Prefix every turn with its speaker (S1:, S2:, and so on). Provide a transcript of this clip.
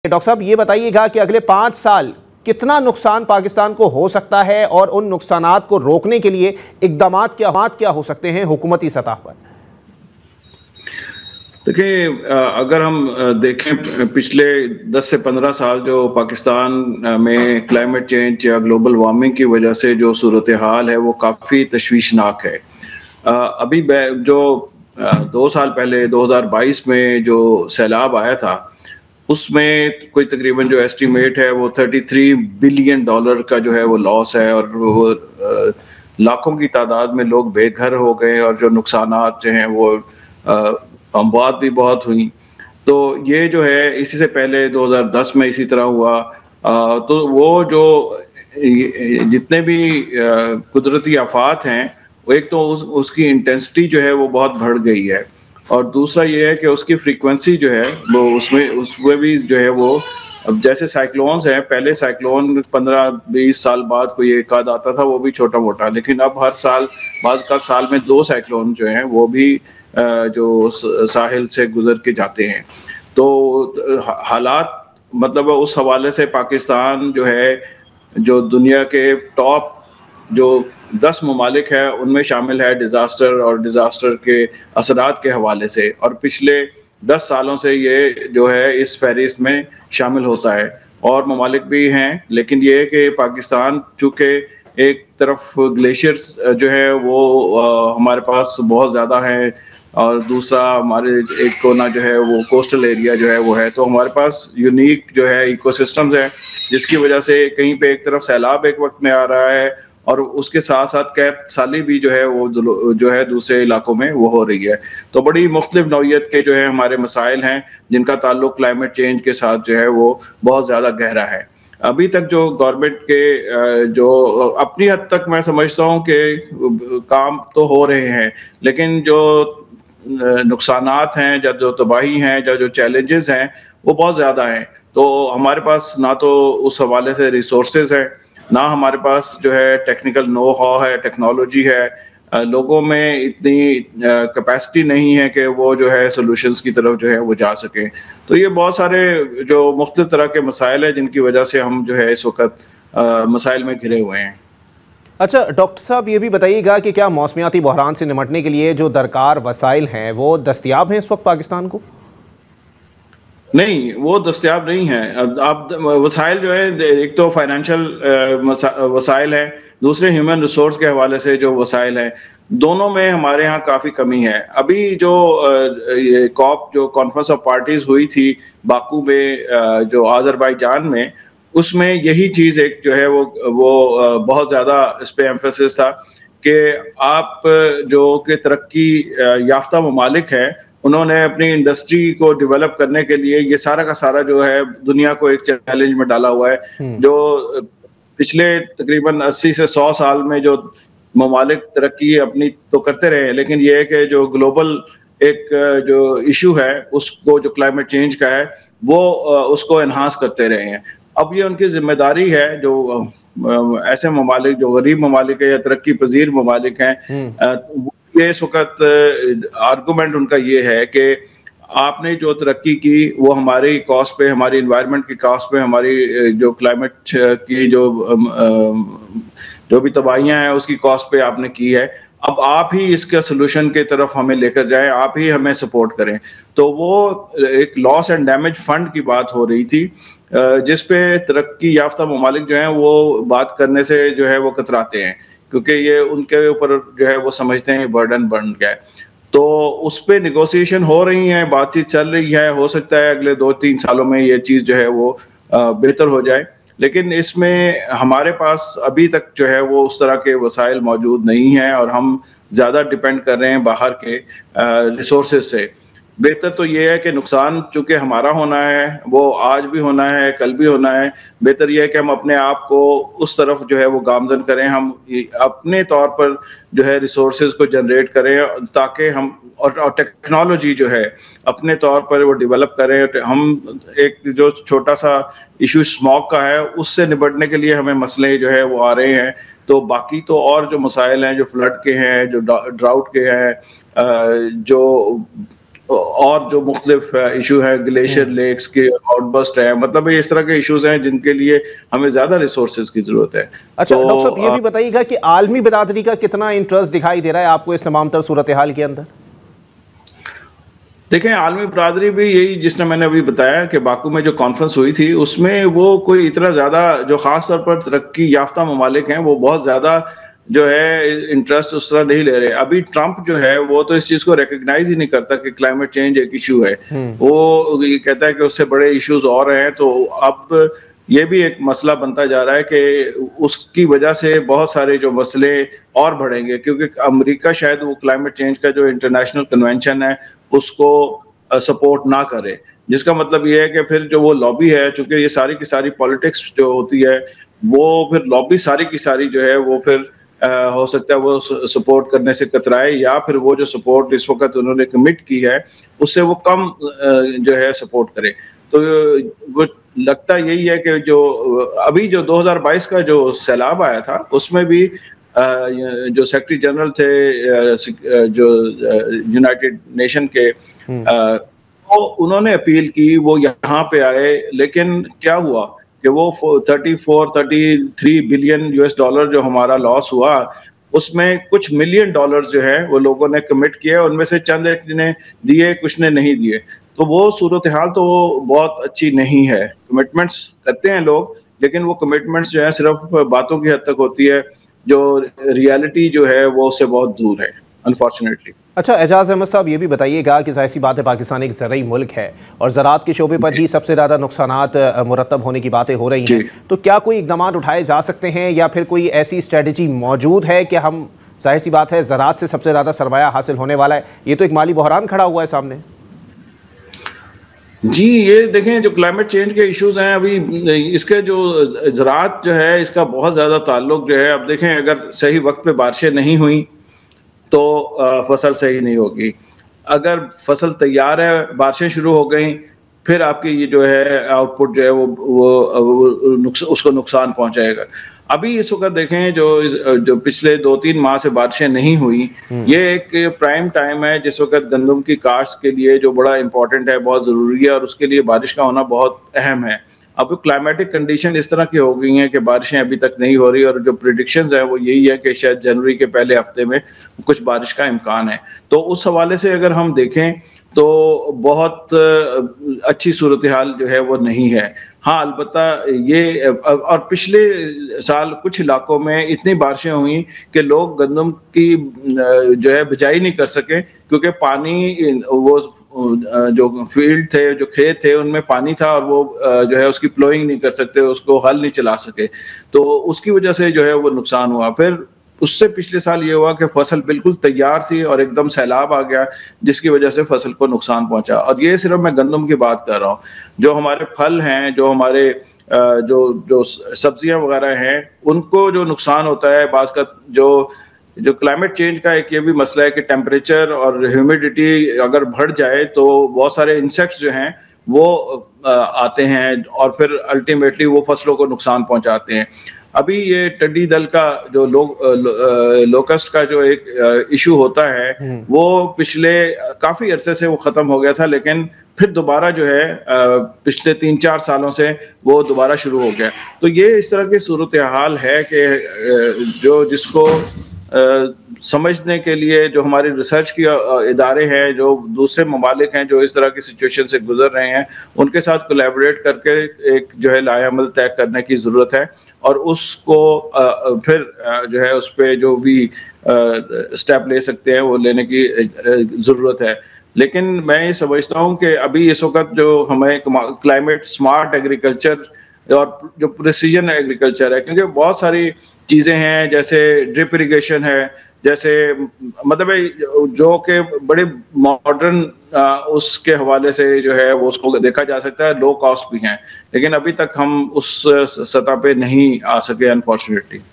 S1: Doctor साहब ये बताइएगा कि अगले 5 साल कितना नुकसान पाकिस्तान को हो सकता है और उन नुकसानात को रोकने के लिए इक़दामात क्या हो सकते हैं हुकूमती सतह पर?
S2: देखिए, अगर हम देखें पिछले 10 से 15 साल जो पाकिस्तान में क्लाइमेट चेंज या ग्लोबल वार्मिंग की वजह से जो सूरत हाल है वो काफ़ी तशवीशनाक है। अभी जो 2 साल पहले 2022 में जो सैलाब आया था उसमें कोई तकरीबन जो एस्टीमेट है वो $33 बिलियन का जो है वो लॉस है और वो लाखों की तादाद में लोग बेघर हो गए और जो नुकसानात जो हैं वो अमवात भी बहुत हुई। तो ये जो है इसी से पहले 2010 में इसी तरह हुआ। तो वो जो जितने भी कुदरती आफात हैं वो एक तो उसकी इंटेंसिटी जो है वो बहुत बढ़ गई है और दूसरा ये है कि उसकी फ्रीक्वेंसी जो है वो उसमें भी जो है वो अब जैसे साइक्लोन्स हैं, पहले साइक्लोन 15-20 साल बाद कोई एक आध आता था वो भी छोटा मोटा, लेकिन अब हर साल बाद का साल में 2 साइक्लोन जो हैं वो भी जो साहिल से गुजर के जाते हैं। तो हालात मतलब उस हवाले से पाकिस्तान जो है जो दुनिया के टॉप जो 10 ममालिक है उनमें शामिल है डिज़ास्टर और डिज़ास्टर के असरात के हवाले से, और पिछले 10 सालों से ये जो है इस फहरिस्त में शामिल होता है। और ममालिक भी हैं, लेकिन ये कि पाकिस्तान चूँकि एक तरफ ग्लेशियर्स जो है वो हमारे पास बहुत ज़्यादा हैं और दूसरा हमारे एक कोना जो है वो कोस्टल एरिया जो है वो है, तो हमारे पास यूनिक जो है इकोसिस्टम्स हैं जिसकी वजह से कहीं पे एक तरफ सैलाब एक वक्त में आ रहा है और उसके साथ साथ कैद साली भी जो है वो जो है दूसरे इलाकों में वो हो रही है। तो बड़ी मुख्तलिफ नौइयत के जो है हमारे मसाइल हैं जिनका ताल्लुक क्लाइमेट चेंज के साथ जो है वो बहुत ज़्यादा गहरा है। अभी तक जो गवर्नमेंट के जो अपनी हद तक मैं समझता हूँ कि काम तो हो रहे हैं, लेकिन जो नुकसानात हैं या जो तबाही हैं या जो चैलेंजेस हैं वो बहुत ज़्यादा हैं। तो हमारे पास ना तो उस हवाले से रिसोर्सेज है, ना हमारे पास जो है टेक्निकल नो हाउ है, टेक्नोलॉजी है, लोगों में इतनी कैपेसिटी नहीं है कि वो जो है सॉल्यूशंस की तरफ जो है वो जा सकें। तो ये बहुत सारे जो मुख्तलिफ तरह के मसाइल हैं जिनकी वजह से हम जो है इस वक्त मसाइल में घिरे हुए हैं।
S1: अच्छा डॉक्टर साहब ये भी बताइएगा कि क्या मौसमियाती बहरान से निपटने के लिए जो दरकार वसाइल हैं वो दस्तयाब हैं इस वक्त पाकिस्तान को?
S2: नहीं, वो दस्तयाब नहीं है। अब वसाइल जो है एक तो फाइनेंशियल वसाइल है, दूसरे ह्यूमन रिसोर्स के हवाले से जो वसाइल हैं दोनों में हमारे यहाँ काफ़ी कमी है। अभी जो ये कॉप जो कॉन्फ्रेंस ऑफ पार्टीज हुई थी बाकू में जो आज़रबाईजान में, उसमें यही चीज़ एक जो है वो बहुत ज़्यादा इस पे एम्फेसिस था कि आप जो कि तरक्की याफ्ता ममालिक हैं उन्होंने अपनी इंडस्ट्री को डेवलप करने के लिए ये सारा का सारा जो है दुनिया को एक चैलेंज में डाला हुआ है। जो पिछले तकरीबन 80 से 100 साल में जो ममालिक तरक्की अपनी तो करते रहे, लेकिन ये है कि जो ग्लोबल एक जो इशू है उसको जो क्लाइमेट चेंज का है वो उसको एनहांस करते रहे हैं। अब ये उनकी जिम्मेदारी है जो ऐसे ममालिक जो गरीब ममालिक है या तरक्की पजीर ममालिक हैं, ये इस वक्त आर्गूमेंट उनका ये है कि आपने जो तरक्की की वो हमारी कॉस्ट पे, हमारी इन्वायरमेंट की कॉस्ट पे, हमारी जो क्लाइमेट की जो भी तबाहियां हैं उसकी कॉस्ट पे आपने की है। अब आप ही इसका सोल्यूशन की तरफ हमें लेकर जाएं, आप ही हमें सपोर्ट करें। तो वो एक लॉस एंड डैमेज फंड की बात हो रही थी जिस पे तरक्की याफ्ता ममालिक जो हैं वो बात करने से जो है वो कतराते हैं क्योंकि ये उनके ऊपर जो है वो समझते हैं बर्डन बन गया है। तो उस पर निगोसिएशन हो रही है, बातचीत चल रही है, हो सकता है अगले 2-3 सालों में ये चीज़ जो है वो बेहतर हो जाए, लेकिन इसमें हमारे पास अभी तक जो है वो उस तरह के वसाइल मौजूद नहीं हैं और हम ज़्यादा डिपेंड कर रहे हैं बाहर के रिसोर्सेज से। बेहतर तो ये है कि नुकसान चूँकि हमारा होना है वो आज भी होना है, कल भी होना है। बेहतर ये है कि हम अपने आप को उस तरफ जो है वो गामजन करें, हम अपने तौर पर जो है रिसोर्सेज को जनरेट करें ताकि हम और टेक्नोलॉजी जो है अपने तौर पर वो डेवलप करें। हम एक जो छोटा सा इशू स्मॉग का है उससे निपटने के लिए हमें मसले जो है वो आ रहे हैं, तो बाकी तो और जो मसाइल हैं जो फ्लड के हैं, जो ड्राउट के हैं, जो और जो मुख्तलिफ इशू है, ग्लेशियर लेक्स के आउटबर्स्ट है, मतलब इस तरह के इश्यूज हैं जिनके लिए हमें ज्यादा रिसोर्सेज की जरूरत है।
S1: अच्छा डॉक्टर साहब, ये भी बताइएगा कि आलमी बिरादरी का कितना इंटरेस्ट दिखाई दे रहा है आपको इस तमाम तर सूरत हाल के अंदर?
S2: देखें, आलमी बरादरी भी यही, जिसने मैंने अभी बताया कि बाकू में जो कॉन्फ्रेंस हुई थी, उसमें वो कोई इतना ज्यादा, जो खास तौर पर तरक्की याफ्ता ममालिक हैं, वो बहुत ज्यादा जो है इंटरेस्ट उस तरह नहीं ले रहे। अभी ट्रंप जो है वो तो इस चीज को रिकग्नाइज ही नहीं करता कि क्लाइमेट चेंज एक इशू है। वो ये कहता है कि उससे बड़े इश्यूज और हैं। तो अब ये भी एक मसला बनता जा रहा है कि उसकी वजह से बहुत सारे जो मसले और बढ़ेंगे, क्योंकि अमेरिका शायद वो क्लाइमेट चेंज का जो इंटरनेशनल कन्वेंशन है उसको सपोर्ट ना करे, जिसका मतलब ये है कि फिर जो वो लॉबी है, चूंकि ये सारी की सारी पॉलिटिक्स जो होती है, वो फिर लॉबी सारी की सारी जो है वो फिर हो सकता है वो सपोर्ट करने से कतराए, या फिर वो जो सपोर्ट इस वक्त उन्होंने कमिट की है उससे वो कम जो है सपोर्ट करे। तो वो लगता यही है कि जो अभी जो 2022 का जो सैलाब आया था, उसमें भी जो सेक्रेटरी जनरल थे जो यूनाइटेड नेशन के, तो उन्होंने अपील की, वो यहाँ पे आए, लेकिन क्या हुआ कि वो 33 बिलियन US डॉलर जो हमारा लॉस हुआ, उसमें कुछ मिलियन डॉलर्स जो है वो लोगों ने कमिट किए, उनमें से चंद एक ने दिए, कुछ ने नहीं दिए। तो वो सूरत हाल तो बहुत अच्छी नहीं है। कमिटमेंट्स करते हैं लोग, लेकिन वो कमिटमेंट्स जो है सिर्फ बातों की हद तक होती है, जो रियलिटी जो है वो उससे बहुत दूर है, अनफॉर्चुनेटली।
S1: अच्छा एजाज अहमद साहब, ये भी बताइएगा कि जाहिर सी बात है पाकिस्तान एक ज़राई मुल्क है और ज़राअत के शोबे पर ही सबसे ज़्यादा नुकसानात मुरतब होने की बातें हो रही हैं, तो क्या कोई इकदाम उठाए जा सकते हैं या फिर कोई ऐसी स्ट्रेटजी मौजूद है कि हम, जाहिर सी बात है ज़राअत से सबसे ज़्यादा सरमाया हासिल होने वाला है, ये तो एक माली बहरान खड़ा हुआ है सामने।
S2: जी, ये देखें, जो क्लाइमेट चेंज के इश्यूज हैं, अभी इसके जो ज़राअत जो है इसका बहुत ज़्यादा ताल्लुक जो है, अब देखें अगर सही वक्त पे बारिशें नहीं हुई तो फसल सही नहीं होगी। अगर फसल तैयार है, बारिशें शुरू हो गई, फिर आपकी ये जो है आउटपुट जो है वो उसको नुकसान पहुंचाएगा। अभी इस वक्त देखें, जो पिछले 2-3 माह से बारिशें नहीं हुई, ये एक प्राइम टाइम है जिस वक्त गंदम की काश्त के लिए जो बड़ा इंपॉर्टेंट है, बहुत ज़रूरी है, और उसके लिए बारिश का होना बहुत अहम है। अब क्लाइमेटिक कंडीशन इस तरह की हो गई हैं कि बारिशें अभी तक नहीं हो रही, और जो प्रिडिक्शंस है वो यही है कि शायद जनवरी के पहले हफ्ते में कुछ बारिश का इम्कान है। तो उस हवाले से अगर हम देखें तो बहुत अच्छी सूरत हाल जो है वो नहीं है। हाँ, अलबत्ता ये, और पिछले साल कुछ इलाकों में इतनी बारिशें हुई कि लोग गंदम की जो है बिजाई नहीं कर सके, क्योंकि पानी, वो जो फील्ड थे, जो खेत थे, उनमें पानी था, और वो जो है उसकी प्लोइंग नहीं कर सकते, उसको हल नहीं चला सके, तो उसकी वजह से जो है वो नुकसान हुआ। फिर उससे पिछले साल ये हुआ कि फसल बिल्कुल तैयार थी और एकदम सैलाब आ गया, जिसकी वजह से फसल को नुकसान पहुंचा। और ये सिर्फ मैं गंदम की बात कर रहा हूँ, जो हमारे फल हैं, जो हमारे जो सब्जियां वगैरह हैं, उनको जो नुकसान होता है, बाज़ का जो क्लाइमेट चेंज का एक ये भी मसला है कि टेम्परेचर और ह्यूमिडिटी अगर बढ़ जाए तो बहुत सारे इंसेक्ट्स जो हैं वो आते हैं, और फिर अल्टीमेटली वो फसलों को नुकसान पहुंचाते हैं। अभी ये टिड्डी दल का जो लोकस्ट का जो एक इशू होता है, वो पिछले काफी अरसे से वो खत्म हो गया था, लेकिन फिर दोबारा जो है पिछले 3-4 सालों से वो दोबारा शुरू हो गया। तो ये इस तरह की सूरत हाल है कि जो जिसको समझने के लिए जो हमारी रिसर्च की इदारे हैं, जो दूसरे ममालिक हैं जो इस तरह की सिचुएशन से गुजर रहे हैं, उनके साथ कोलैबोरेट करके एक जो है लाएअमल तय करने की ज़रूरत है, और उसको फिर जो है उस पर जो भी स्टेप ले सकते हैं वो लेने की ज़रूरत है। लेकिन मैं ये समझता हूँ कि अभी इस वक्त जो हमें क्लाइमेट स्मार्ट एग्रीकल्चर और जो प्रिसीजन एग्रीकल्चर है, क्योंकि बहुत सारी चीज़ें हैं, जैसे ड्रिप इरिगेशन है, जैसे मतलब जो कि बड़े मॉडर्न उसके हवाले से जो है वो उसको देखा जा सकता है, लो कॉस्ट भी हैं, लेकिन अभी तक हम उस सतह पे नहीं आ सके, अनफॉर्चुनेटली।